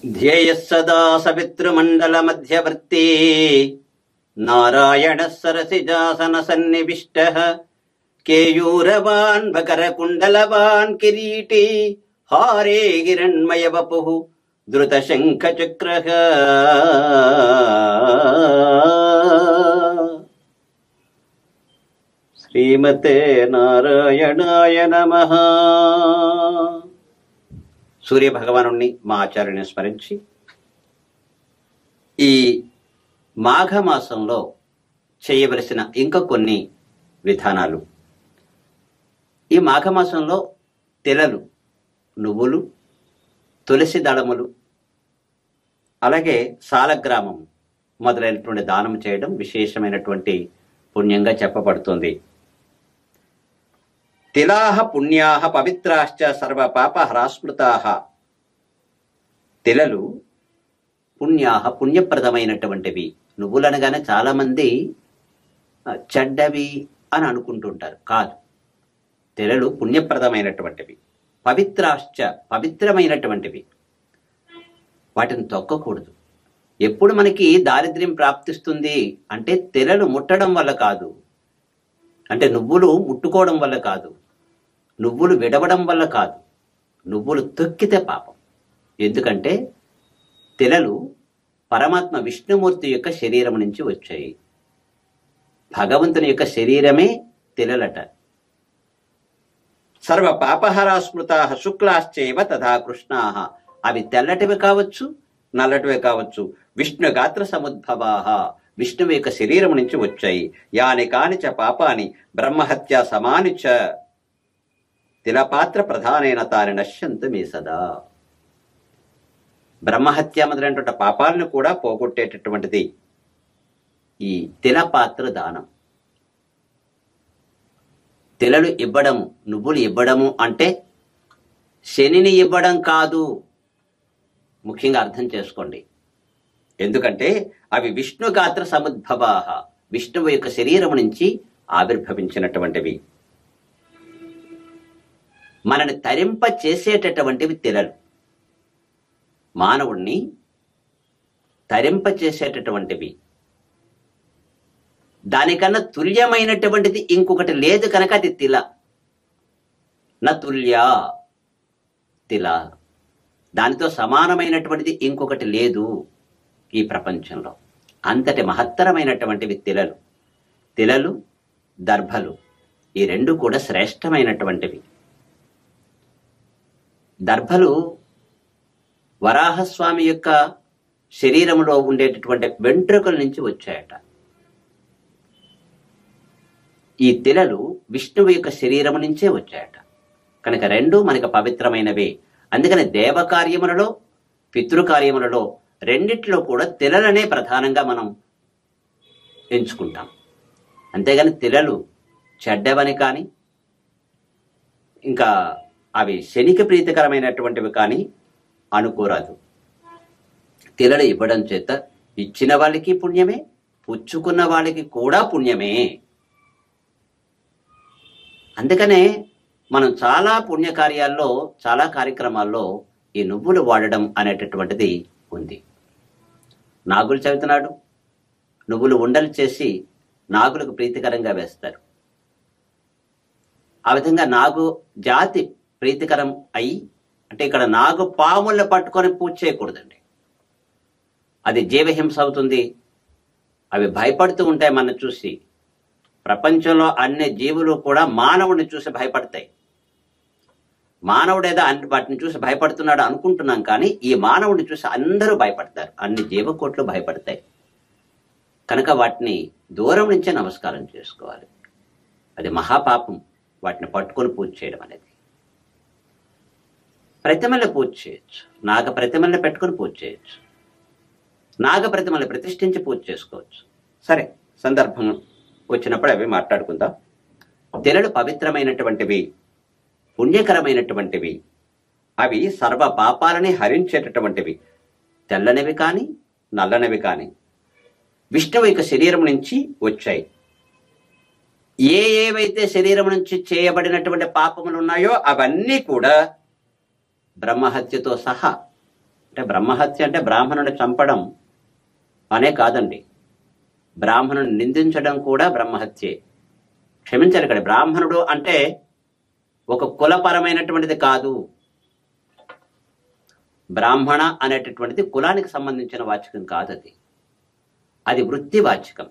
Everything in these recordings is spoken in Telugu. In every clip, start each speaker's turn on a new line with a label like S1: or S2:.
S1: ధ్యేయః సదా సవితృమండలమధ్యవర్తి నారాయణः సరసిజాసన సన్నివిష్టః కేయూరవాన్ మకరకుండలవాన్ కిరీటీ హారే హిరణ్మయ వపుః ధృతశంఖచక్రః. శ్రీమతే నారాయణాయ నమః. సూర్య భగవానుణ్ణి మా ఆచార్యుని స్మరించి ఈ మాఘమాసంలో చేయవలసిన ఇంకా కొన్ని విధానాలు. ఈ మాఘమాసంలో తెలలు, నువ్వులు, తులసి దళములు, అలాగే సాలగ్రామం మొదలైనటువంటి దానం చేయడం విశేషమైనటువంటి పుణ్యంగా చెప్పబడుతుంది. తిలాహ పుణ్యాహ పవిత్రాశ్చ సర్వ పాప హ్రాస్మృతాహ. తిలలు పుణ్యాహ పుణ్యప్రదమైనటువంటివి. నువ్వులనగానే చాలా మంది చెడ్డవి అని అనుకుంటుంటారు. కాదు, తిలలు పుణ్యప్రదమైనటువంటివి. పవిత్రాశ్చ పవిత్రమైనటువంటివి. వాటిని తొక్కకూడదు. ఎప్పుడు మనకి దారిద్ర్యం ప్రాప్తిస్తుంది అంటే తిలలు ముట్టడం వల్ల కాదు, అంటే నువ్వులు ముట్టుకోవడం వల్ల కాదు, నువ్వులు విడవడం వల్ల కాదు, నువ్వులు తొక్కితే పాపం. ఎందుకంటే తిలలు పరమాత్మ విష్ణుమూర్తి యొక్క శరీరం నుంచి వచ్చాయి. భగవంతుని యొక్క శరీరమే తిలలట. సర్వ పాపహరా స్మృతాః శుక్లాశ్చైవ తథా కృష్ణాః. అవి తెల్లటివి కావచ్చు, నల్లటివి కావచ్చు. విష్ణు గాత్ర సముద్భవాః. విష్ణువు యొక్క శరీరం నుంచి వచ్చాయి. యాని కాని చ పాపాని బ్రహ్మహత్య సమాని చ తిలపాత్ర ప్రధానైన తాని నశ్యంతు మీ సదా. బ్రహ్మహత్య మొదలైనటువంటి పాపాలను కూడా పోగొట్టేటటువంటిది ఈ తిలపాత్ర దానం. తిలలు ఇవ్వడము, నువ్వులు ఇవ్వడము అంటే శనిని ఇవ్వడం కాదు. ముఖ్యంగా అర్థం చేసుకోండి. ఎందుకంటే అవి విష్ణు గాత్ర సముద్భవాః. విష్ణువు యొక్క శరీరం నుంచి ఆవిర్భవించినటువంటివి. మనని తరింప చేసేటటువంటివి తిలలు. మానవుణ్ణి తరింప చేసేటటువంటివి. దానికన్నా తుల్యమైనటువంటిది ఇంకొకటి లేదు కనుక అది తిల. నా తుల్య తిల. దానితో సమానమైనటువంటిది ఇంకొకటి లేదు ఈ ప్రపంచంలో. అంతటి మహత్తరమైనటువంటివి తిలలు. తిలలు, దర్భలు ఈ రెండు కూడా శ్రేష్టమైనటువంటివి. దర్భలు వరాహస్వామి యొక్క శరీరంలో ఉండేటటువంటి వెంట్రుకల నుంచి వచ్చాయట. ఈ తిలలు విష్ణువు యొక్క శరీరం నుంచే వచ్చాయట. కనుక రెండు మనకు పవిత్రమైనవే. అందుకని దేవకార్యములలో, పితృకార్యములలో రెండిట్లో కూడా తిలలనే ప్రధానంగా మనం ఎంచుకుంటాం. అంతేగాని తిలలు చెడ్డవని కానీ, ఇంకా అవి శనికి ప్రీతికరమైనటువంటివి కానీ అనుకోరాదు. తిలలు ఇవ్వడం చేత ఇచ్చిన వాళ్ళకి పుణ్యమే, పుచ్చుకున్న వాళ్ళకి కూడా పుణ్యమే. అందుకనే మనం చాలా పుణ్యకార్యాల్లో, చాలా కార్యక్రమాల్లో ఈ నువ్వులు వాడడం అనేటటువంటిది ఉంది. నాగుల చవితి నాడు నువ్వులు ఉండలు చేసి నాగులకు ప్రీతికరంగా వేస్తారు. ఆ విధంగా నాగు జాతి ప్రీతికరం అయి, అంటే ఇక్కడ నాగు పాములను పట్టుకొని పూజ చేయకూడదండి. అది జీవహింస అవుతుంది. అవి భయపడుతూ ఉంటాయి మన చూసి. ప్రపంచంలో అన్ని జీవులు కూడా మానవుడిని చూసి భయపడతాయి. మానవుడేదో వాటిని చూసి భయపడుతున్నాడు అనుకుంటున్నాం, కానీ ఈ మానవుడిని చూసి అందరూ భయపడతారు. అన్ని జీవకోట్లు భయపడతాయి. కనుక వాటిని దూరం నుంచే నమస్కారం చేసుకోవాలి. అది మహాపాపం వాటిని పట్టుకొని పూజ చేయడం అనేది. ప్రతిమల్ని పూజ చేయొచ్చు, నాగ ప్రతిమల్ని పెట్టుకొని పూజ చేయొచ్చు, నాగ ప్రతిమల్ని ప్రతిష్ఠించి పూజ చేసుకోవచ్చు. సరే, సందర్భం వచ్చినప్పుడు అవి మాట్లాడుకుందాం. తిలలు పవిత్రమైనటువంటివి, పుణ్యకరమైనటువంటివి. అవి సర్వ పాపాలని హరించేటటువంటివి. తెల్లనివి కానీ, నల్లనివి కానీ విష్ణువు యొక్క శరీరం నుంచి వచ్చాయి. ఏవైతే శరీరం నుంచి చేయబడినటువంటి పాపములు ఉన్నాయో అవన్నీ కూడా బ్రహ్మహత్యతో సహా అంటే బ్రహ్మహత్య అంటే బ్రాహ్మణుని చంపడం అనే కాదండి. బ్రాహ్మణుని నిందించడం కూడా బ్రహ్మహత్యే. క్షమించాలి, ఇక్కడ బ్రాహ్మణుడు అంటే ఒక కులపరమైనటువంటిది కాదు. బ్రాహ్మణ అనేటటువంటిది కులానికి సంబంధించిన వాచకం కాదు. అది వృత్తి వాచకం.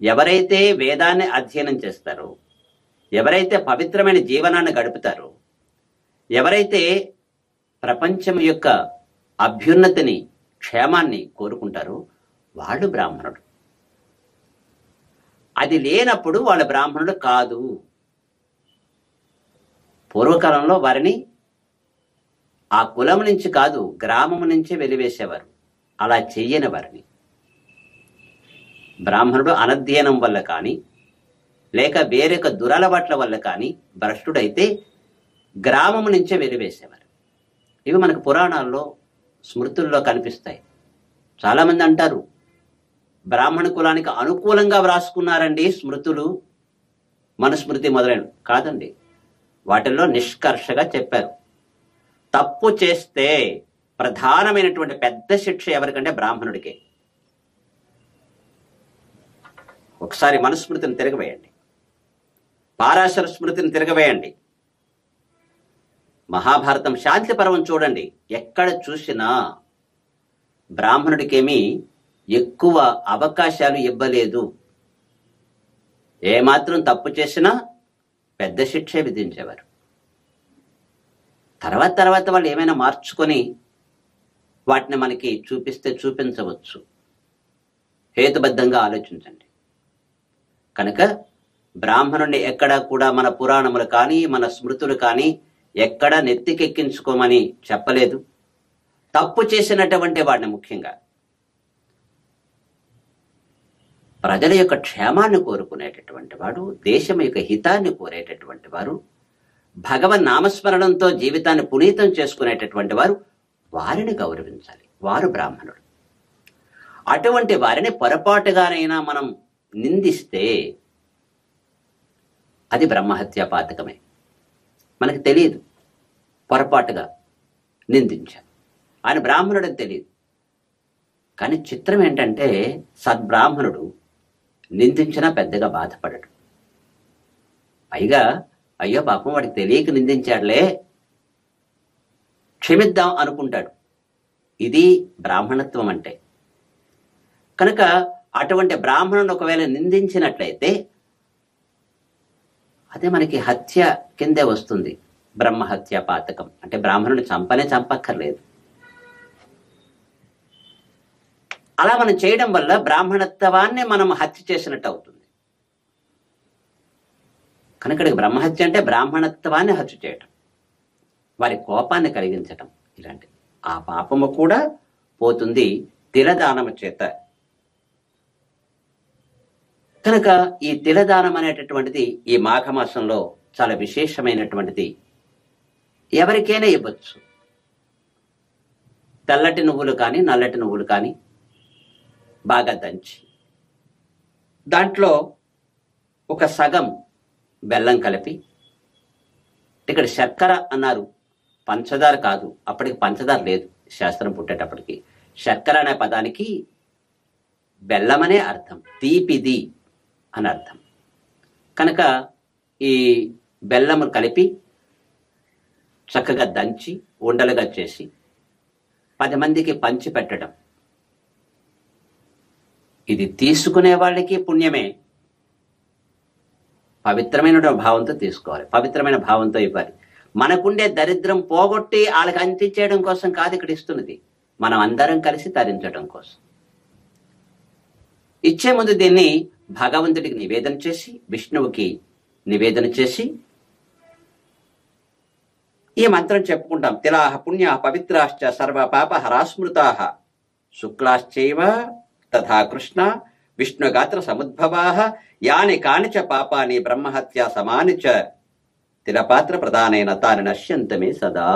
S1: ఎవరైతే వేదాన్ని అధ్యయనం చేస్తారో, ఎవరైతే పవిత్రమైన జీవనాన్ని గడుపుతారో, ఎవరైతే ప్రపంచం యొక్క అభ్యున్నతిని, క్షేమాన్ని కోరుకుంటారో వాళ్ళు బ్రాహ్మణుడు. అది లేనప్పుడు వాళ్ళ బ్రాహ్మణుడు కాదు. పూర్వకాలంలో వారిని ఆ కులం నుంచి కాదు, గ్రామం నుంచే వెలివేసేవారు. అలా చెయ్యని వారిని బ్రాహ్మణుడు అనధ్యయనం వల్ల కానీ, లేక వేరొక దురలవాట్ల వల్ల కానీ భ్రష్టుడైతే గ్రామం నుంచే వెలివేసేవారు. ఇవి మనకు పురాణాల్లో, స్మృతుల్లో కనిపిస్తాయి. చాలామంది అంటారు బ్రాహ్మణ కులానికి అనుకూలంగా వ్రాసుకున్నారండి స్మృతులు, మనుస్మృతి మొదలైన. కాదండి, వాటిల్లో నిష్కర్షగా చెప్పారు. తప్పు చేస్తే ప్రధానమైనటువంటి పెద్ద శిక్ష ఎవరికంటే బ్రాహ్మణుడికే. ఒకసారి మనుస్మృతిని తిరగవేయండి, పారాశర స్మృతిని తిరగవేయండి, మహాభారతం శాంతి పర్వం చూడండి. ఎక్కడ చూసినా బ్రాహ్మణుడికేమీ ఎక్కువ అవకాశాలు ఇవ్వలేదు. ఏమాత్రం తప్పు చేసినా పెద్ద శిక్షే విధించేవారు. తర్వాత వాళ్ళు ఏమైనా మార్చుకొని వాటిని మనకి చూపిస్తే చూపించవచ్చు. హేతుబద్ధంగా ఆలోచించండి. కనుక బ్రాహ్మణుడిని ఎక్కడా కూడా మన పురాణములు కానీ, మన స్మృతులు కానీ ఎక్కడా నెత్తికెక్కించుకోమని చెప్పలేదు. తప్పు చేసినటువంటి వాడిని, ముఖ్యంగా ప్రజల యొక్క క్షేమాన్ని కోరుకునేటటువంటి వాడు, దేశం యొక్క హితాన్ని కోరేటటువంటి వారు, భగవన్ నామస్మరణంతో జీవితాన్ని పునీతం చేసుకునేటటువంటి వారు, వారిని గౌరవించాలి. వారు బ్రాహ్మణుడు. అటువంటి వారిని పొరపాటుగానైనా మనం నిందిస్తే అది బ్రహ్మహత్యా పాతకమే. మనకు తెలియదు, పొరపాటుగా నిందించాం, ఆయన బ్రాహ్మణుడని తెలియదు. కానీ చిత్రం ఏంటంటే సద్బ్రాహ్మణుడు నిందించినా పెద్దగా బాధపడడు. పైగా అయ్యో పాపం వాడికి తెలియక నిందించాడులే, క్షమిద్దాం అనుకుంటాడు. ఇది బ్రాహ్మణత్వం అంటే. కనుక అటువంటి బ్రాహ్మణుడు ఒకవేళ నిందించినట్లయితే అదే మనకి హత్య కిందే వస్తుంది. బ్రహ్మహత్య పాతకం అంటే బ్రాహ్మణుని చంపక్కర్లేదు. అలా మనం చేయడం వల్ల బ్రాహ్మణత్వాన్ని మనం హత్య చేసినట్టు అవుతుంది. కనుక బ్రహ్మహత్య అంటే బ్రాహ్మణత్వాన్ని హత్య చేయటం, వారి కోపాన్ని కలిగించటం, ఇలాంటి ఆ పాపము కూడా పోతుంది తిలదానము చేత. కనుక ఈ తిలదానం అనేటటువంటిది ఈ మాఘమాసంలో చాలా విశేషమైనటువంటిది. ఎవరికైనా ఇవ్వచ్చు. తెల్లటి నువ్వులు కానీ, నల్లటి నువ్వులు కానీ బాగా దంచి దాంట్లో ఒక సగం బెల్లం కలిపి, ఇక్కడ శర్కర అన్నారు, పంచదార కాదు, అప్పటికి పంచదార లేదు, శాస్త్రం పుట్టేటప్పటికి. శర్కర అనే పదానికి బెల్లమనే అర్థం, తీపిది అని అర్థం. కనుక ఈ బెల్లము కలిపి చక్కగా దంచి ఉండలుగా చేసి 10 మందికి పంచి పెట్టడం. ఇది తీసుకునే వాళ్ళకి పుణ్యమే. పవిత్రమైన భావంతో తీసుకోవాలి, పవిత్రమైన భావంతో ఇవ్వాలి. మనకుండే దరిద్రం పోగొట్టి వాళ్ళకి అందించేయడం కోసం కాదు ఇక్కడ ఇస్తున్నది, మనం అందరం కలిసి తరించడం కోసం. ఇచ్చే ముందు దీన్ని భగవంతుడికి నివేదన చేసి, విష్ణువుకి నివేదన చేసి ఈ మంత్రం చెప్పుకుంటాం. తిలాహ పుణ్య పవిత్రాశ్చ సర్వ పాప హరాస్మృతాః శుక్లాశ్చైవ తథా కృష్ణ విష్ణుగాత్ర సముద్భవాః యాని కాని చ పాపాని బ్రహ్మహత్యా సమాని చ తిలపాత్ర ప్రధానైన తాని నశ్యంతమే సదా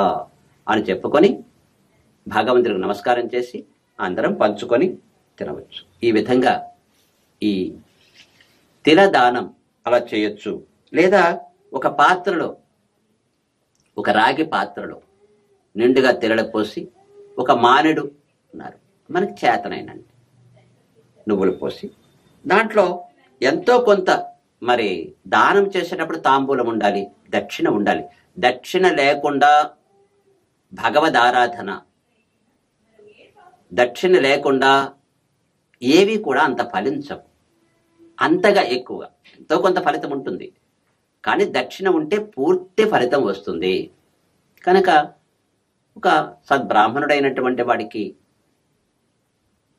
S1: అని చెప్పుకొని భగవంతుడికి నమస్కారం చేసి అందరం పంచుకొని తినవచ్చు. ఈ విధంగా ఈ తిలదానం అలా చేయొచ్చు. లేదా ఒక పాత్రలో, ఒక రాగి పాత్రలో నిండుగా తిరల పోసి ఒక మానెడు ఉన్నారు, మనకి చేతనైనండి నువ్వులు పోసి దాంట్లో ఎంతో కొంత మరి దానం చేసేటప్పుడు తాంబూలం ఉండాలి, దక్షిణ ఉండాలి. దక్షిణ లేకుండా భగవద్ ఆరాధన, దక్షిణ లేకుండా ఏవి కూడా అంత ఫలించవు, అంతగా ఎక్కువగా. ఎంతో కొంత ఫలితం ఉంటుంది, కానీ దక్షిణ ఉంటే పూర్తి ఫలితం వస్తుంది. కనుక ఒక సద్బ్రాహ్మణుడైనటువంటి వాడికి,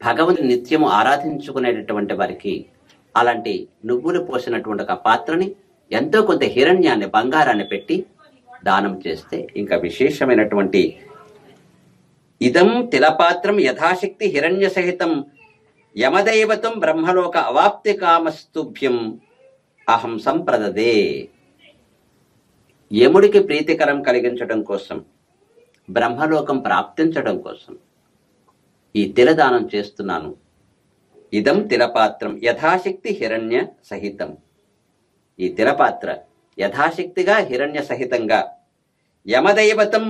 S1: భగవంతుని నిత్యము ఆరాధించుకునేటటువంటి వారికి అలాంటి నువ్వులు పోసినటువంటి ఒక పాత్రని ఎంతో కొంత హిరణ్యాన్ని, బంగారాన్ని పెట్టి దానం చేస్తే ఇంకా విశేషమైనటువంటి ఇదం తిలపాత్రం యథాశక్తి హిరణ్య సహితం యమదైవతం బ్రహ్మలోక అవాప్తి కామస్తుభ్యం అహం సంప్రదదే. యముడికి ప్రీతికరం కలిగించడం కోసం, బ్రహ్మలోకం ప్రాప్తించడం కోసం ఈ తిలదానం చేస్తున్నాను. ఇదం తిలపాత్రం యథాశక్తి హిరణ్య సహితం. ఈ తిలపాత్ర యథాశక్తిగా హిరణ్య సహితంగా యమదైవతం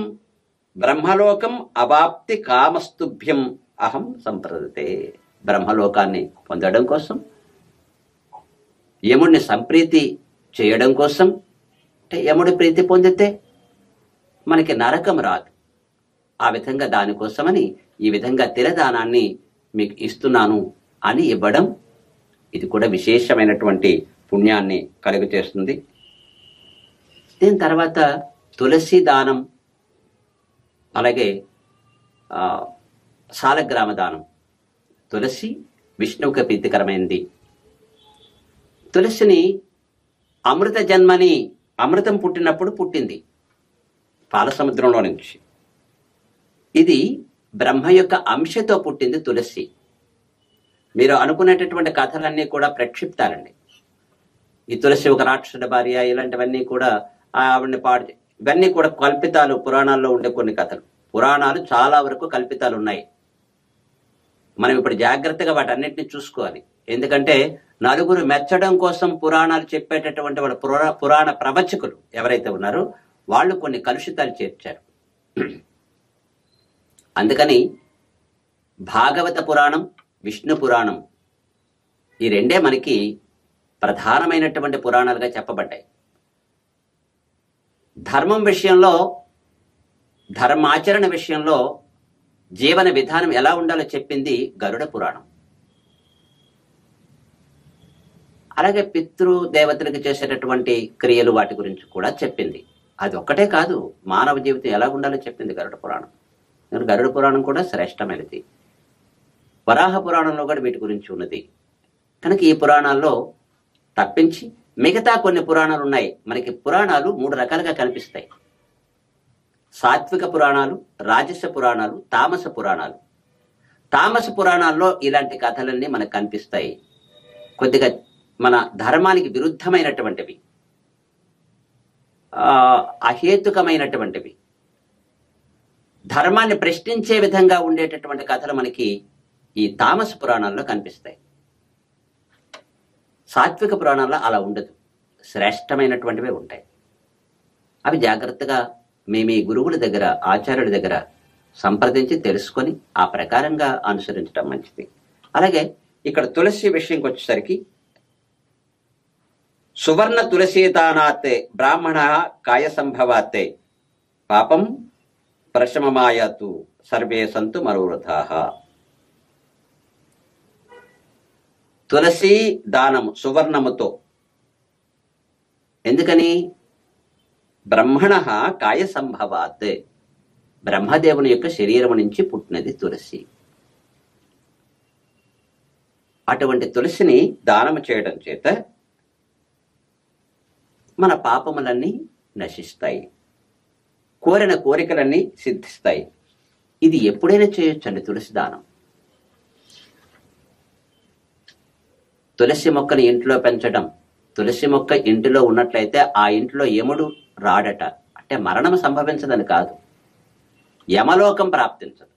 S1: బ్రహ్మలోకం అవాప్తి కామస్తుభ్యం అహం సంప్రదతే. బ్రహ్మలోకాన్ని పొందడం కోసం, యముడిని సంప్రీతి చేయడం కోసం. అంటే యముడి ప్రీతి పొందితే మనకి నరకం రాదు. ఆ విధంగా దానికోసమని ఈ విధంగా తిలదానాన్ని మీకు ఇస్తున్నాను అని ఇవ్వడం, ఇది కూడా విశేషమైనటువంటి పుణ్యాన్ని కలుగు చేస్తుంది. దీని తర్వాత తులసి దానం, అలాగే సాలగ్రామ దానం. తులసి విష్ణువుకి ప్రీతికరమైంది. తులసిని అమృత జన్మని, అమృతం పుట్టినప్పుడు పుట్టింది పాల సముద్రంలో నుంచి. ఇది బ్రహ్మ యొక్క అంశతో పుట్టింది తులసి. మీరు అనుకునేటటువంటి కథలన్నీ కూడా ప్రక్షిప్తాలండి. ఈ తులసి ఒక రాక్షసుడి భార్య, ఇలాంటివన్నీ కూడా ఆవిడని ఇవన్నీ కూడా కల్పితాలు. పురాణాల్లో ఉండే కొన్ని కథలు, పురాణాలు చాలా వరకు కల్పితాలు ఉన్నాయి. మనం ఇప్పుడు జాగ్రత్తగా వాటన్నిటిని చూసుకోవాలి. ఎందుకంటే నలుగురు మెచ్చడం కోసం పురాణాలు చెప్పేటటువంటి వాళ్ళ పురాణ ప్రవచకులు ఎవరైతే ఉన్నారో వాళ్ళు కొన్ని కలుషితాలు చేర్చారు. అందుకని భాగవత పురాణం, విష్ణు పురాణం, ఈ రెండే మనకి ప్రధానమైనటువంటి పురాణాలుగా చెప్పబడ్డాయి. ధర్మం విషయంలో, ధర్మాచరణ విషయంలో, జీవన విధానం ఎలా ఉండాలో చెప్పింది గరుడ పురాణం. అలాగే పితృ దేవతలకు చేసేటటువంటి క్రియలు, వాటి గురించి కూడా చెప్పింది. అది ఒక్కటే కాదు, మానవ జీవితం ఎలా ఉండాలో చెప్పింది గరుడ పురాణం. గరుడ పురాణం కూడా శ్రేష్టమైనది. వరాహ పురాణంలో కూడా వీటి గురించి ఉన్నది. కనుక ఈ పురాణాల్లో తప్పించి మిగతా కొన్ని పురాణాలు ఉన్నాయి. మనకి పురాణాలు 3 రకాలుగా కనిపిస్తాయి: సాత్విక పురాణాలు, రాజస పురాణాలు, తామస పురాణాలు. తామస పురాణాల్లో ఇలాంటి కథలన్నీ మనకు కనిపిస్తాయి. కొద్దిగా మన ధర్మానికి విరుద్ధమైనటువంటివి, అహేతుకమైనటువంటివి, ధర్మాన్ని ప్రశ్నించే విధంగా ఉండేటటువంటి కథలు మనకి ఈ తామస పురాణాల్లో కనిపిస్తాయి. సాత్విక పురాణాల్లో అలా ఉండదు, శ్రేష్టమైనటువంటివే ఉంటాయి. అవి జాగ్రత్తగా మీ గురువుల దగ్గర, ఆచార్యుల దగ్గర సంప్రదించి తెలుసుకొని ఆ ప్రకారంగా అనుసరించడం మంచిది. అలాగే ఇక్కడ తులసి విషయంకి వచ్చేసరికి సువర్ణ తులసీదానాతే బ్రాహ్మణ కాయ సంభవాతే పాపం ప్రశమమాయతు సర్వే సంతు మనోరథాః. తులసి దానము సువర్ణముతో. ఎందుకని? బ్రహ్మణ కాయ సంభవాత్, బ్రహ్మదేవుని యొక్క శరీరము నుంచి పుట్టినది తులసి. అటువంటి తులసిని దానము చేయడం చేత మన పాపములన్నీ నశిస్తాయి, కోరిన కోరికలన్నీ సిద్ధిస్తాయి. ఇది ఎప్పుడైనా చేయొచ్చండి తులసి దానం. తులసి మొక్కని ఇంట్లో పెంచడం, తులసి మొక్క ఇంటిలో ఉన్నట్లయితే ఆ ఇంట్లో యముడు రాడట. అంటే మరణం సంభవించదని కాదు, యమలోకం ప్రాప్తించదు.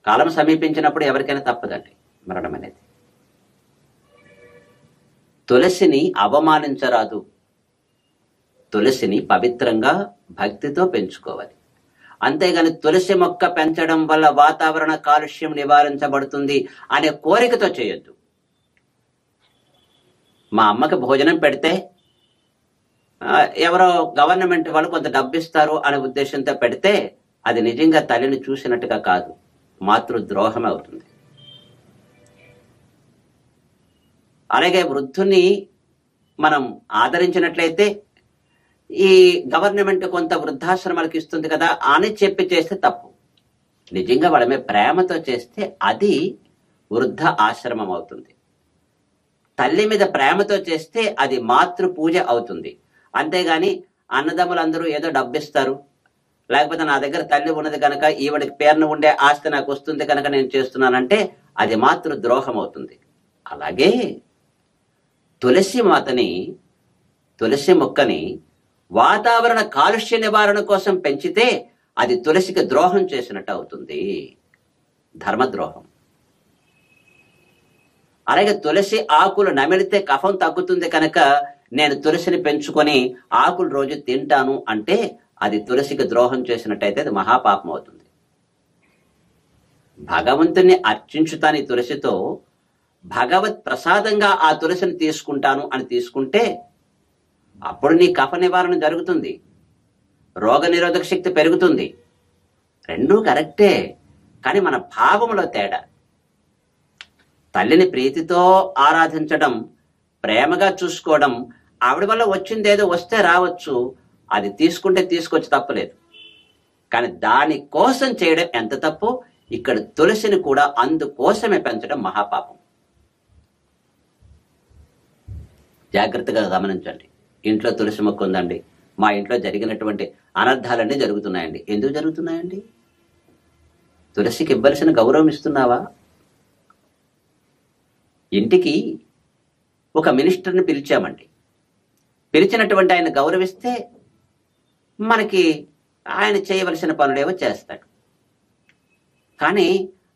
S1: కాలం సమీపించినప్పుడు ఎవరికైనా తప్పదండి మరణం అనేది. తులసిని అవమానించరాదు, తులసిని పవిత్రంగా భక్తితో పెంచుకోవాలి. అంతేగాని తులసి మొక్క పెంచడం వల్ల వాతావరణ కాలుష్యం నివారించబడుతుంది అనే కోరికతో చేయొద్దు. మా అమ్మకి భోజనం పెడితే ఎవరో గవర్నమెంట్ వాళ్ళు కొంత డబ్బిస్తారు అనే ఉద్దేశంతో పెడితే అది నిజంగా తల్లిని చూసినట్టుగా కాదు, మాతృద్రోహం అవుతుంది. అలాగే వృద్ధుని మనం ఆదరించినట్లయితే ఈ గవర్నమెంట్ కొంత వృద్ధాశ్రమాలకు ఇస్తుంది కదా అని చెప్పి చేస్తే తప్పు. నిజంగా వాళ్ళ మీద ప్రేమతో చేస్తే అది వృద్ధ ఆశ్రమం అవుతుంది. తల్లి మీద ప్రేమతో చేస్తే అది మాతృ పూజ అవుతుంది. అంతేగాని అన్నదమ్ములందరూ ఏదో డబ్బిస్తారు, లేకపోతే నా దగ్గర తల్లి ఉన్నది కనుక ఈవిడికి పేరున ఉండే ఆస్తి నాకు వస్తుంది కనుక నేను చేస్తున్నానంటే అది మాతృ ద్రోహం అవుతుంది. అలాగే తులసి మొక్కని వాతావరణ కాలుష్య నివారణ కోసం పెంచితే అది తులసికి ద్రోహం చేసినట్టు అవుతుంది, ధర్మద్రోహం. అలాగే తులసి ఆకులు నమిలితే కఫం తగ్గుతుంది కనుక నేను తులసిని పెంచుకొని ఆకులు రోజు తింటాను అంటే అది తులసికి ద్రోహం చేసినట్టయితే అది మహాపాపం అవుతుంది. భగవంతుణ్ణి అర్చించుతాను ఈ తులసితో, భగవత్ ప్రసాదంగా ఆ తులసిని తీసుకుంటాను అని తీసుకుంటే అప్పుడు నీ కఫ నివారణ జరుగుతుంది, రోగ నిరోధక శక్తి పెరుగుతుంది. రెండూ కరెక్టే, కానీ మన భావంలో తేడా. తల్లిని ప్రీతితో ఆరాధించడం, ప్రేమగా చూసుకోవడం, ఆవిడ వల్ల వచ్చిందేదో వస్తే రావచ్చు, అది తీసుకుంటే తీసుకొచ్చి తప్పలేదు. కానీ దానికోసం చేయడం ఎంత తప్పు. ఇక్కడ తులసిని కూడా అందుకోసమే పెంచడం మహాపాపం. జాగ్రత్తగా గమనించండి. ఇంట్లో తులసి మొక్క ఉందండి, మా ఇంట్లో జరిగినటువంటి అనర్థాలన్నీ జరుగుతున్నాయండి. ఎందుకు జరుగుతున్నాయండి? తులసికి ఇవ్వాల్సిన గౌరవం ఇస్తున్నావా? ఇంటికి ఒక మినిస్టర్ని పిలిచామండి, పిలిచినటువంటి ఆయన గౌరవిస్తే మనకి ఆయన చేయవలసిన పనులేవో చేస్తాడు. కానీ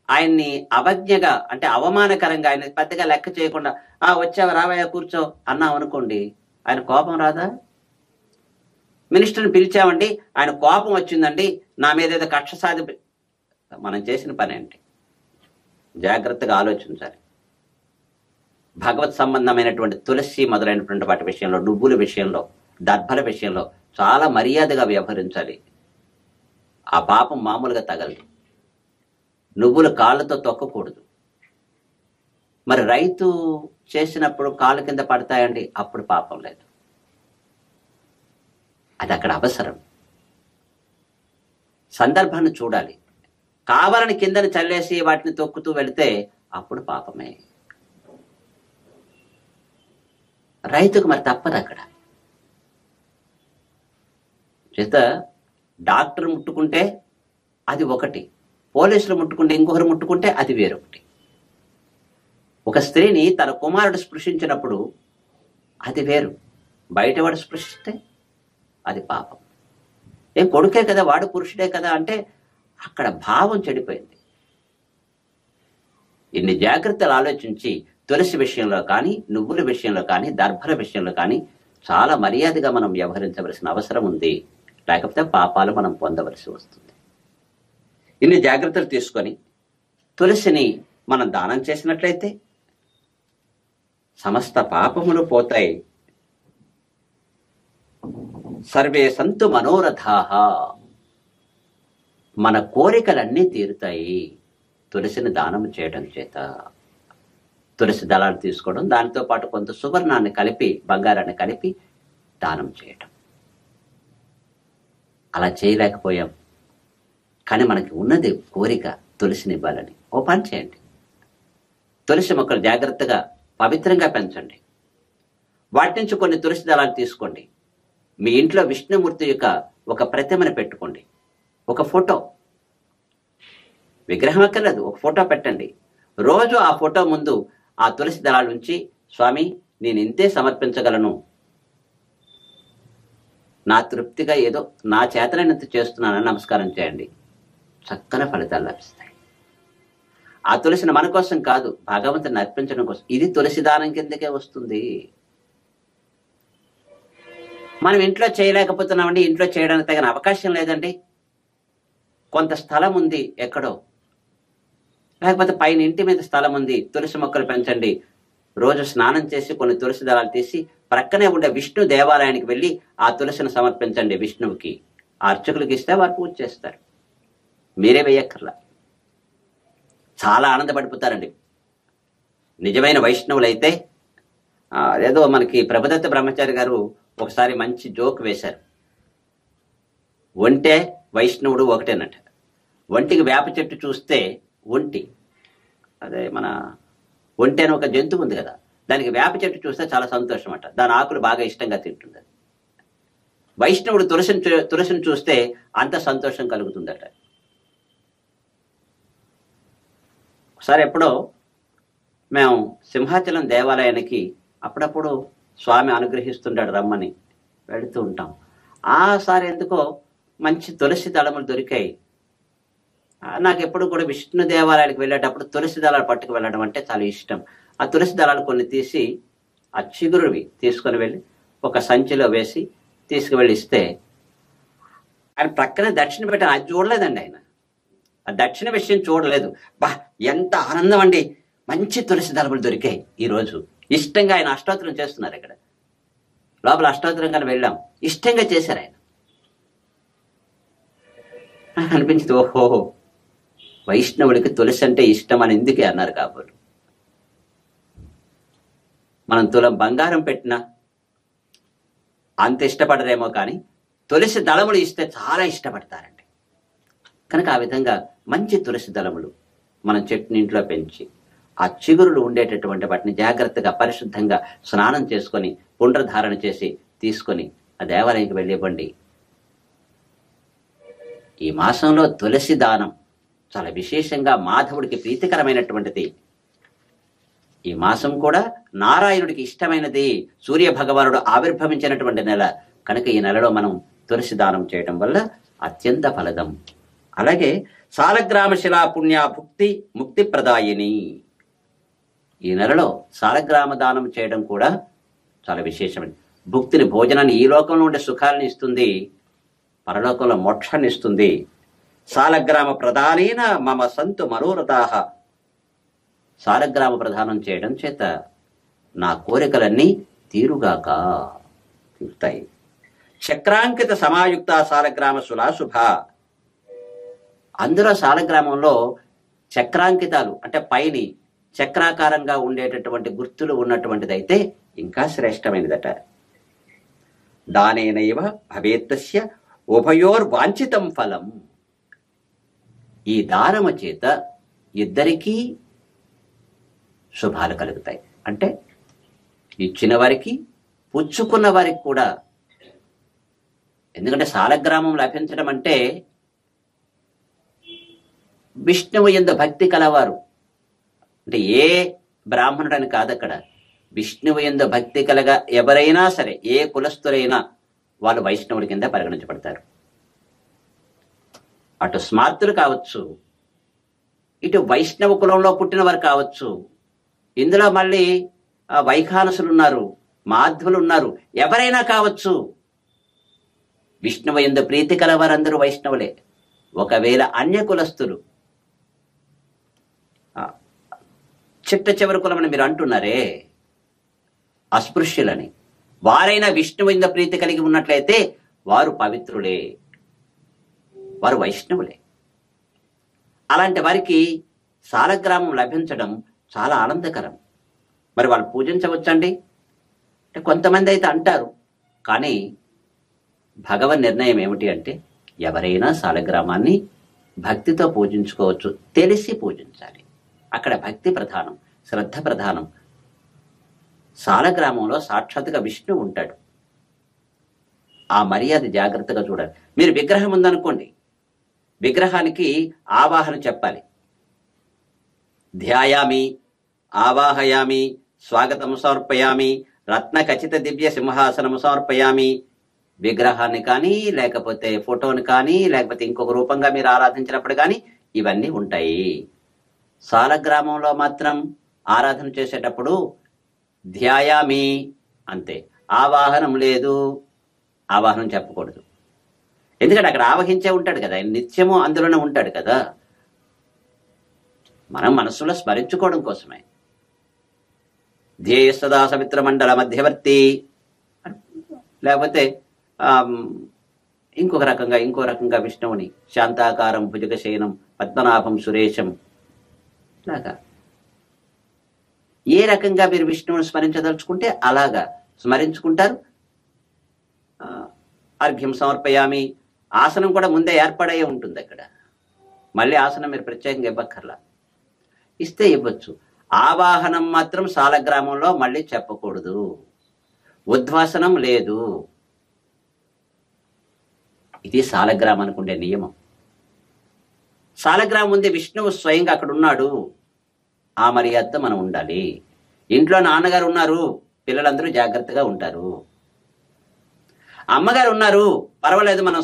S1: ఆయన్ని అవజ్ఞగా అంటే అవమానకరంగా ఆయన పెద్దగా లెక్క చేయకుండా వచ్చావా రావయ్యా కూర్చో అన్నాం అనుకోండి, ఆయన కోపం రాదా? మినిస్టర్ని పిలిచామండి, ఆయన కోపం వచ్చిందండి, నా మీద ఏదో కక్ష సాధి, మనం చేసిన పని ఏంటి? జాగ్రత్తగా ఆలోచించాలి. భగవత్ సంబంధమైనటువంటి తులసి మొదలైనటువంటి వాటి విషయంలో, నువ్వుల విషయంలో, దర్భల విషయంలో చాలా మర్యాదగా వ్యవహరించాలి. ఆ పాపం మామూలుగా తగలదు. నువ్వులు కాళ్ళతో తొక్కకూడదు. మరి రైతు చేసినప్పుడు కాళ్ళ కింద పడతాయండి, అప్పుడు పాపం లేదు. అది అక్కడ అవసరం. సందర్భాన్ని చూడాలి. కావాలని కిందని చల్లేసి వాటిని తొక్కుతూ వెళితే అప్పుడు పాపమే. రైతుకు మరి తప్పదు అక్కడ. చేత డాక్టర్ ముట్టుకుంటే అది ఒకటి, పోలీసులు ముట్టుకుంటే ఇంకొకరు ముట్టుకుంటే అది వేరొకటి. ఒక స్త్రీని తన కుమారుడు స్పృశించినప్పుడు అది వేరు, బయటవాడు స్పృశిస్తే అది పాపం. ఏం కొడుకే కదా, వాడు పురుషుడే కదా అంటే అక్కడ భావం చెడిపోయింది. ఇన్ని జాగ్రత్తలు ఆలోచించి తులసి విషయంలో కానీ, నువ్వుల విషయంలో కానీ, దర్భల విషయంలో కానీ చాలా మర్యాదగా మనం వ్యవహరించవలసిన అవసరం ఉంది. లేకపోతే పాపాలు మనం పొందవలసి వస్తుంది. ఇన్ని జాగ్రత్తలు తీసుకొని తులసిని మనం దానం చేసినట్లయితే సమస్త పాపములు పోతాయి. సర్వే సంతు మనోరథాః, మన కోరికలన్నీ తీరుతాయి తులసిని దానం చేయడం చేత. తులసి దళాలు తీసుకోవడం, దానితో పాటు కొంత సువర్ణాన్ని కలిపి, బంగారాన్ని కలిపి దానం చేయటం. అలా చేయలేకపోయాం, కానీ మనకి ఉన్నది కోరిక తులసిని ఇవ్వాలని. ఓ పని చేయండి, తులసి మొక్కలు జాగ్రత్తగా పవిత్రంగా పెంచండి. వాటి నుంచి కొన్ని తులసి దళాలు తీసుకోండి. మీ ఇంట్లో విష్ణుమూర్తి యొక్క ఒక ప్రతిమను పెట్టుకోండి. ఒక ఫోటో, విగ్రహం అక్కర్లేదు, ఒక ఫోటో పెట్టండి. రోజు ఆ ఫోటో ముందు ఆ తులసి దళాలు ఉంచి, స్వామి నేను ఇంతే సమర్పించగలను, నా తృప్తిగా ఏదో నా చేతనైనంత చేస్తున్నానని నమస్కారం చేయండి. చక్కని ఫలితాలు లభిస్తాయి. ఆ తులసిని మన కోసం కాదు, భగవంతుని అర్పించడం కోసం. ఇది తులసి దానం కిందకే వస్తుంది. మనం ఇంట్లో చేయలేకపోతున్నామండి, ఇంట్లో చేయడానికి తగిన అవకాశం లేదండి, కొంత స్థలం ఉంది ఎక్కడో, లేకపోతే పైన ఇంటి మీద స్థలం ఉంది, తులసి మొక్కలు పెంచండి. రోజు స్నానం చేసి కొన్ని తులసి దళాలు తీసి ప్రక్కనే ఉండే విష్ణు దేవాలయానికి వెళ్ళి ఆ తులసిని సమర్పించండి విష్ణువుకి. ఆ అర్చకులకి ఇస్తే వారు పూజ చేస్తారు, మీరే వేయక్కర్లా. చాలా ఆనందపడిపోతారండి నిజమైన వైష్ణవులైతే. ఏదో మనకి ప్రభుదత్త బ్రహ్మచారి గారు ఒకసారి మంచి జోక్ వేశారు. ఒంటే వైష్ణవుడు ఒకటేనట. ఒంటికి వేప చెట్టు చూస్తే ఒంటి, అదే మన ఒంటి అని ఒక జంతువు ఉంది కదా, దానికి వేప చెట్టు చూస్తే చాలా సంతోషం అట, దాని ఆకులు బాగా ఇష్టంగా తింటుంది. వైష్ణవుడు తులసిని చూస్తే అంత సంతోషం కలుగుతుందట. ఒకసారి ఎప్పుడో మేము సింహాచలం దేవాలయానికి అప్పుడప్పుడు స్వామి అనుగ్రహిస్తుంటాడు రమ్మని వెళుతూ ఉంటాం. ఆసారి ఎందుకో మంచి తులసి దళములు దొరికాయి. నాకు ఎప్పుడు కూడా విష్ణు దేవాలయానికి వెళ్ళేటప్పుడు తులసి దళాలు పట్టుకు వెళ్ళడం అంటే చాలా ఇష్టం. ఆ తులసి దళాలు కొన్ని తీసి ఆ చిగురువి తీసుకొని వెళ్ళి ఒక సంచిలో వేసి తీసుకువెళ్ళి ఇస్తే ఆయన ప్రక్కనే దక్షిణ పెట్టాను. అది చూడలేదండి ఆయన, ఆ దక్షిణ విషయం చూడలేదు. బా ఎంత ఆనందం అండి, మంచి తులసి దళములు దొరికాయి ఈరోజు. ఇష్టంగా ఆయన అష్టోత్తరం చేస్తున్నారు. ఇక్కడ లోపల అష్టోత్తరం కానీ వెళ్ళాం, ఇష్టంగా చేశారు ఆయన. నాకు అనిపించింది, ఓహో వైష్ణవుడికి తులసి అంటే ఇష్టం అని ఎందుకే అన్నారు కాబోలు. మనం తులం బంగారం పెట్టినా అంత ఇష్టపడరేమో కానీ తులసి దళములు ఇస్తే చాలా ఇష్టపడతారండి. కనుక ఆ విధంగా మంచి తులసి దళములు మనం చెట్టుని ఇంట్లో పెంచి ఆ చిగురులు ఉండేటటువంటి వాటిని జాగ్రత్తగా పరిశుద్ధంగా స్నానం చేసుకొని పుండ్రధారణ చేసి తీసుకొని ఆ దేవాలయానికి వెళ్ళి ఇవ్వండి. ఈ మాసంలో తులసి దానం చాలా విశేషంగా మాధవుడికి ప్రీతికరమైనటువంటిది. ఈ మాసం కూడా నారాయణుడికి ఇష్టమైనది. సూర్య భగవానుడు ఆవిర్భవించినటువంటి నెల కనుక ఈ నెలలో మనం తులసి దానం చేయడం వల్ల అత్యంత ఫలదం. అలాగే సాలగ్రామ శిలా పుణ్య భుక్తి ముక్తి ప్రదాయిని. ఈ నెలలో సాలగ్రామ దానం చేయడం కూడా చాలా విశేషమైనది. భుక్తిని, భోజనాన్ని, ఈ లోకంలో ఉండే సుఖాలను ఇస్తుంది, పరలోకంలో మోక్షాన్ని ఇస్తుంది. సాలగ్రామ ప్రధానేన మమ సంతు మనోరథాః. సాలగ్రామ ప్రదానం చేయడం చేత నా కోరికలన్నీ తీరుతాయి. చక్రాంకిత సమాయుక్త సాలగ్రామ సులాశుభ. అందులో సాలగ్రామంలో చక్రాంకితాలు అంటే పైని చక్రాకారంగా ఉండేటటువంటి గుర్తులు ఉన్నటువంటిదైతే ఇంకా శ్రేష్టమైనదట. దానేనైవ భవేత్తస్య ఉభయోర్వాంఛితం ఫలం. ఈ దానము చేత ఇద్దరికీ శుభాలు కలుగుతాయి. అంటే ఇచ్చిన వారికి పుచ్చుకున్న వారికి కూడా. ఎందుకంటే సాలగ్రామం లభించడం అంటే విష్ణువు యందు భక్తి కలవారు, అంటే ఏ బ్రాహ్మణుడని కాదు, అక్కడ విష్ణువు యందు భక్తి కలగా ఎవరైనా సరే, ఏ కులస్తులైనా వాళ్ళు వైష్ణవుడి కింద పరిగణించబడతారు. అటు స్మార్తులు కావచ్చు, ఇటు వైష్ణవ కులంలో పుట్టిన వారు కావచ్చు. ఇందులో మళ్ళీ వైఖానసులు ఉన్నారు, మాధ్వులు ఉన్నారు, ఎవరైనా కావచ్చు. విష్ణువు యందు ప్రీతి కల వారందరూ వైష్ణవులే. ఒకవేళ అన్య కులస్తులు, చిట్ట చివరి కులమని మీరు అంటున్నారే, అస్పృశ్యులని, వారైనా విష్ణువు యందు ప్రీతి కలిగి ఉన్నట్లయితే వారు పవిత్రులే, వారు వైష్ణవులే. అలాంటి వారికి సాలగ్రామం లభించడం చాలా ఆనందకరం. మరి వాళ్ళు పూజించవచ్చండి అంటే కొంతమంది అయితే అంటారు, కానీ భగవన్ నిర్ణయం ఏమిటి అంటే ఎవరైనా సాలగ్రామాన్ని భక్తితో పూజించుకోవచ్చు, తెలిసి పూజించాలి. అక్కడ భక్తి ప్రధానం, శ్రద్ధ ప్రధానం. సాలగ్రామంలో సాక్షాత్తుగా విష్ణువు ఉంటాడు. ఆ మర్యాద జాగ్రత్తగా చూడాలి. మీరు విగ్రహం ఉందనుకోండి, విగ్రహానికి ఆవాహన చెప్పాలి. ధ్యాయామి, ఆవాహయామి, స్వాగతం సమర్పయామి, రత్న ఖచ్చిత దివ్య సింహాసనం సమర్పయామి. విగ్రహాన్ని కానీ, లేకపోతే ఫోటోని కానీ, లేకపోతే ఇంకొక రూపంగా మీరు ఆరాధించినప్పుడు కానీ ఇవన్నీ ఉంటాయి. సాలగ్రామంలో మాత్రం ఆరాధన చేసేటప్పుడు ధ్యాయామి అంతే, ఆవాహనం లేదు, ఆవాహనం చెప్పకూడదు. ఎందుకంటే అక్కడ ఆవహించే ఉంటాడు కదా, ఆయన నిత్యము అందులోనే ఉంటాడు కదా. మనం మనస్సులో స్మరించుకోవడం కోసమే. ధ్యేయ సదా సమిత్ర మండల మధ్యవర్తి, లేకపోతే ఇంకో రకంగా విష్ణువుని శాంతాకారం భుజగశయనం పద్మనాభం సురేశం లాగా ఏ రకంగా మీరు విష్ణువుని స్మరించదలుచుకుంటే అలాగా స్మరించుకుంటారు. అర్ఘ్యం సమర్పయామి, ఆసనం కూడా ముందే ఏర్పడయ్యే ఉంటుంది అక్కడ. మళ్ళీ ఆసనం మీరు ప్రత్యేకంగా ఇవ్వక్కర్లా, ఇస్తే ఇవ్వచ్చు. ఆవాహనం మాత్రం సాలగ్రామంలో మళ్ళీ చెప్పకూడదు, ఉద్వాసనం లేదు. ఇది సాలగ్రామానికి ఉండే నియమం. సాలగ్రామం ఉంది, విష్ణువు స్వయంగా అక్కడ ఉన్నాడు, ఆ మర్యాదతో మనం ఉండాలి. ఇంట్లో నాన్నగారు ఉన్నారు, పిల్లలందరూ జాగ్రత్తగా ఉంటారు. అమ్మగారు ఉన్నారు, పర్వాలేదు, మనం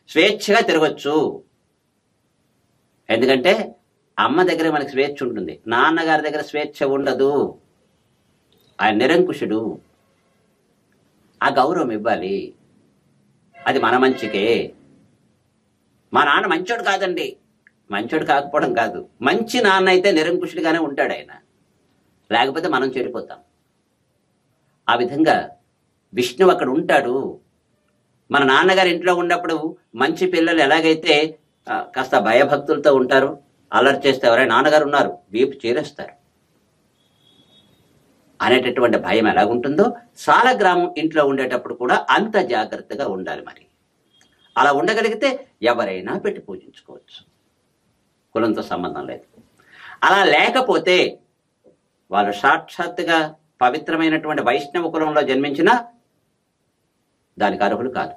S1: స్వేచ్ఛగా తిరగచ్చు. ఎందుకంటే అమ్మ దగ్గర మనకి స్వేచ్ఛ ఉంటుంది, నాన్నగారి దగ్గర స్వేచ్ఛ ఉండదు. ఆయన నిరంకుశుడు, ఆ గౌరవం ఇవ్వాలి. అది మన మంచికే. మా నాన్న మంచోడు కాదండి, మంచోడు కాకపోవడం కాదు, మంచి నాన్న అయితే నిరంకుశుడిగానే ఉంటాడు ఆయన, లేకపోతే మనం చెడిపోతాం. ఆ విధంగా విష్ణువు అక్కడ ఉంటాడు. మన నాన్నగారు ఇంట్లో ఉన్నప్పుడు మంచి పిల్లలు ఎలాగైతే కాస్త భయభక్తులతో ఉంటారు, అలర్ట్ చేస్తే ఎవరైనా నాన్నగారు ఉన్నారు వీపు చీరేస్తారు అనేటటువంటి భయం ఎలాగుంటుందో, సాలగ్రామం ఇంట్లో ఉండేటప్పుడు కూడా అంత జాగ్రత్తగా ఉండాలి. మరి అలా ఉండగలిగితే ఎవరైనా పెట్టి పూజించుకోవచ్చు, కులంతో సంబంధం లేదు. అలా లేకపోతే వాళ్ళు సాక్షాత్తుగా పవిత్రమైనటువంటి వైష్ణవ కులంలో జన్మించినా దానికి అర్హులు కాదు.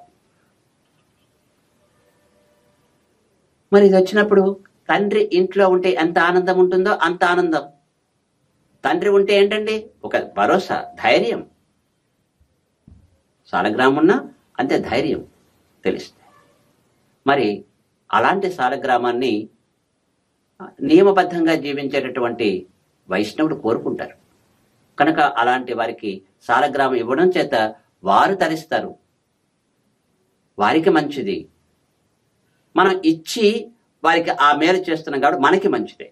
S1: మరి ఇది వచ్చినప్పుడు తండ్రి ఇంట్లో ఉంటే ఎంత ఆనందం ఉంటుందో అంత ఆనందం. తండ్రి ఉంటే ఏంటండి, ఒక భరోసా, ధైర్యం. సాలగ్రామం ఉన్నా అంతే ధైర్యం తెలుస్తుంది. మరి అలాంటి సాలగ్రామాన్ని నియమబద్ధంగా జీవించేటటువంటి వైష్ణవుడు కోరుకుంటారు కనుక అలాంటి వారికి సాలగ్రామం ఇవ్వడం చేత వారు తరిస్తారు, వారికి మంచిది. మనం ఇచ్చి వారికి ఆ మేలు చేస్తున్నాం కాబట్టి మనకి మంచిదే.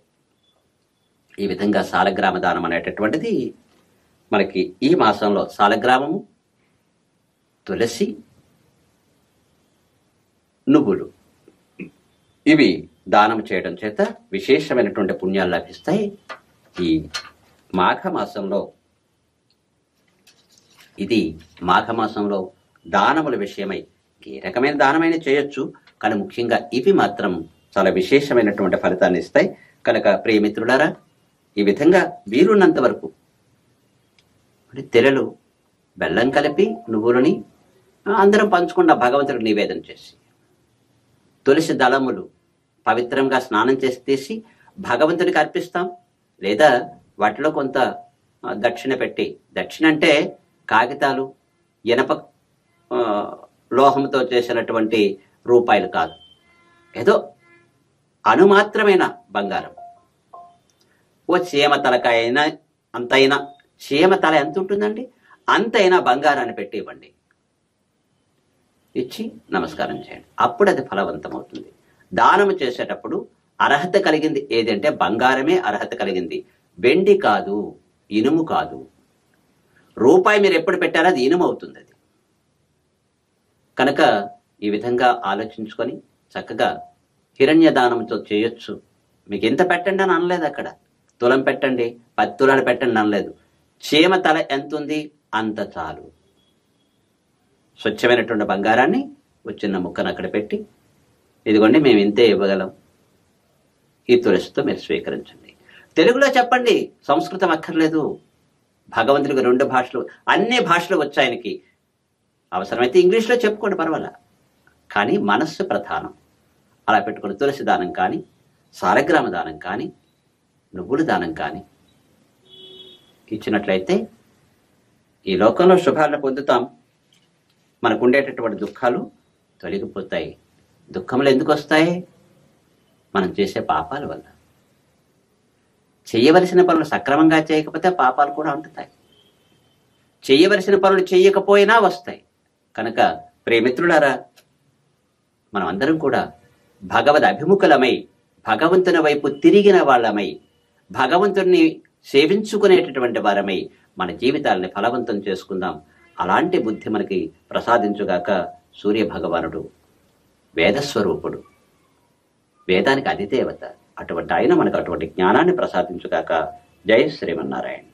S1: ఈ విధంగా సాలగ్రామ దానం అనేటటువంటిది మనకి ఈ మాసంలో సాలగ్రామము, తులసి, నువ్వులు ఇవి దానం చేయడం చేత విశేషమైనటువంటి పుణ్యాలు లభిస్తాయి. ఈ మాఘమాసంలో ఇది మాఘమాసంలో దానముల విషయమై ఏ రకమైన దానమైన చేయొచ్చు, కానీ ముఖ్యంగా ఇవి మాత్రం చాలా విశేషమైనటువంటి ఫలితాన్ని ఇస్తాయి. కనుక ప్రియమిత్రులారా, ఈ విధంగా వీరున్నంత వరకు తెరలు బెల్లం కలిపి నువ్వులని అందరం పంచుకుండా భగవంతుడికి నివేదన చేసి, తులసి దళములు పవిత్రంగా స్నానం చేసి తీసి భగవంతుడికి అర్పిస్తాం. లేదా వాటిలో కొంత దక్షిణ పెట్టి, దక్షిణ అంటే కాగితాలు, ఇనప లోహంతో చేసినటువంటి రూపాయలు కాదు, ఏదో అణుమాత్రమైన బంగారం. ఓ చీమ తలకాయ అయినా అంతైనా, చీమ తల ఎంత ఉంటుందండి, అంతైనా బంగారాన్ని పెట్టి ఇవ్వండి, ఇచ్చి నమస్కారం చేయండి. అప్పుడు అది ఫలవంతమవుతుంది. దానము చేసేటప్పుడు అర్హత కలిగింది ఏదంటే బంగారమే అర్హత కలిగింది, వెండి కాదు, ఇనుము కాదు. రూపాయి మీరు ఎప్పుడు పెట్టారో అది ఇనుము అవుతుంది. అది కనుక ఈ విధంగా ఆలోచించుకొని చక్కగా హిరణ్య దానంతో చేయొచ్చు. మీకు ఎంత పెట్టండి అని అనలేదు, అక్కడ తులం పెట్టండి, 10 తులాలు పెట్టండి అనలేదు. చీమ తల ఎంత ఉంది అంత చాలు. స్వచ్ఛమైనటువంటి బంగారాన్ని చిన్న ముక్కను అక్కడ పెట్టి, ఇదిగోండి మేము ఇంతే ఇవ్వగలం, ఈ తులసితో మీరు స్వీకరించండి. తెలుగులో చెప్పండి, సంస్కృతం అక్కర్లేదు. భగవంతుడికి 2 భాషలు, అన్ని భాషలు వచ్చాయనికి. అవసరమైతే ఇంగ్లీష్లో చెప్పుకోండి, పర్వాలా. కానీ మనస్సు ప్రధానం. అలా పెట్టుకుని తులసి దానం కానీ, సాలగ్రామ దానం కానీ, నువ్వుల దానం కానీ ఇచ్చినట్లయితే ఈ లోకంలో శుభాలను పొందుతాం. మనకు ఉండేటటువంటి దుఃఖాలు తొలగిపోతాయి. దుఃఖములు ఎందుకు వస్తాయి? మనం చేసే పాపాల వల్ల. చేయవలసిన పనులు సక్రమంగా చేయకపోతే పాపాలు కూడా ఉంటుతాయి. చేయవలసిన పనులు చేయకపోయినా వస్తాయి. కనుక ప్రియమిత్రులారా, మనం అందరం కూడా భగవద్ అభిముఖులమై భగవంతుని వైపు తిరిగిన వాళ్ళమై భగవంతుణ్ణి సేవించుకునేటటువంటి వారమై మన జీవితాలని ఫలవంతం చేసుకుందాం. అలాంటి బుద్ధి మనకి ప్రసాదించుగాక సూర్య భగవానుడు. వేదస్వరూపుడు, వేదానికి అధిదేవత. అటువంటి ఆయన మనకు అటువంటి జ్ఞానాన్ని ప్రసాదించుగాక. జై శ్రీమన్నారాయణ.